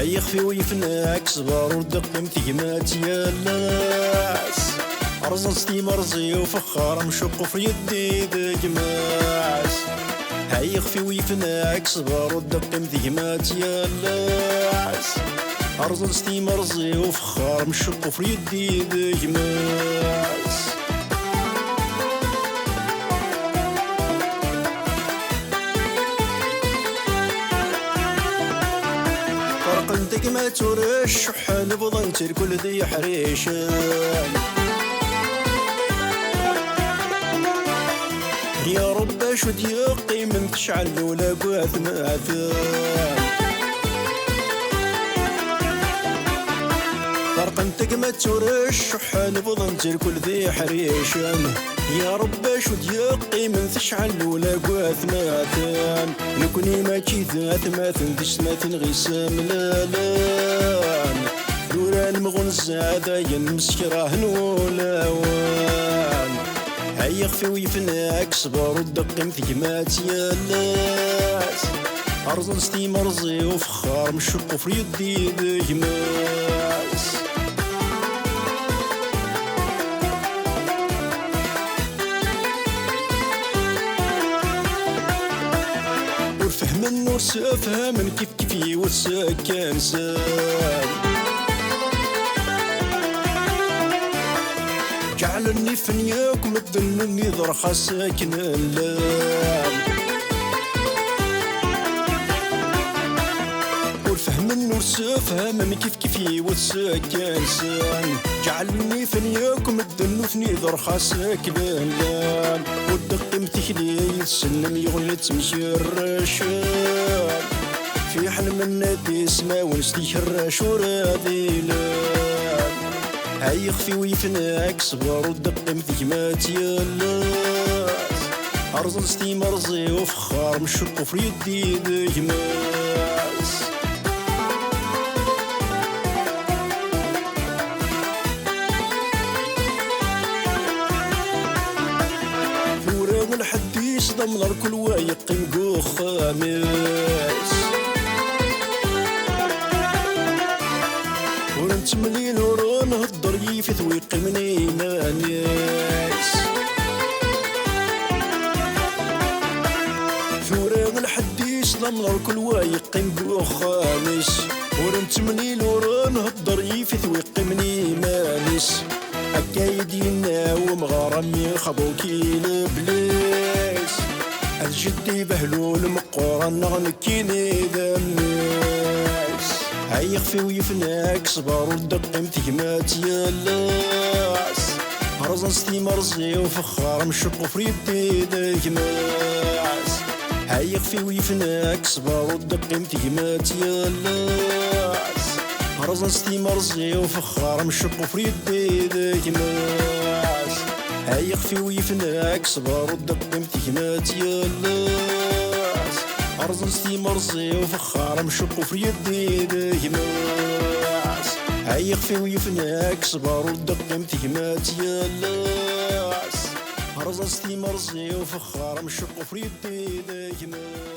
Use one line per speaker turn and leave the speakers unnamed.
يخفي ويفناك صبر ودق متيمات يا الناس رزنستي مرزي وفخار مشق في يدي دقماس يخفي ويفناك صبر ودق متيمات يا الناس رزنستي مرزي وفخار مشق في يدي دقماس قلتك ما تورش شحال بضنت الكل ذي حريشان يا رب شو ديقي من تشعل ولا قاث ماثان فرقنتك ما تورش شحال بضنت الكل ذي حريشان يا رب شو ديقي من تشعل ولا قاث ماثان نكوني ما كيثات ماثن ديش ماثن غيسام لالان دوران مغنزة داين مسكراه نولاوان يخفي ويفناك صبر ودق مثيمات يا الناس أرض ستي مرزي وفخار مشق في يدي دقماس ورفهم النور سافهم كيف كيفي والسكان سان جعلني فنياك مدلني ضرخة ساكن اللام والفهم النور سافهم كيف كيفي والسكان سان جعلني فنياك مدلني ضرخة ساكن اللام والدق متخلي السلم يغلي تمشي الرشان في حلم النادي سما ونستي الرش ورادي لام يخفي ويفناك صبر ودق مثيمات يا الناس أرض ستي مرزي وفخار مشق في يدي دقماس فوران الحديث ضمن الكل وايقين قو خامس ورنت مليل ورون هدر يفث ويقمني مانيس فوران الحديث ضمن الكل وايقين قو خامس ورنت مليل ورون هدر يفث ويقمني مانيس أكايدينا ومغارمي خبوكي لبليس الجدي بهلول مقورن نغنكيني ذميس يخفي ويفناك صبر ودق مثيمات يا الناس رزن ستي مرزي وفخار مشق في يدي دقماس يخفي ويفناك صبر ودق مثيمات يا الناس رزن ستي مرزي وفخار مشق في يدي دقماس يخفي ويفناك صبر ودق مثيمات يا الناس أرض ستي مرزي وفخار مشق في يدي دقماس يخفي ويفناك صبر ودق مثيمات يا الناس أرض ستي مرزي وفخار مشق في يدي دقماس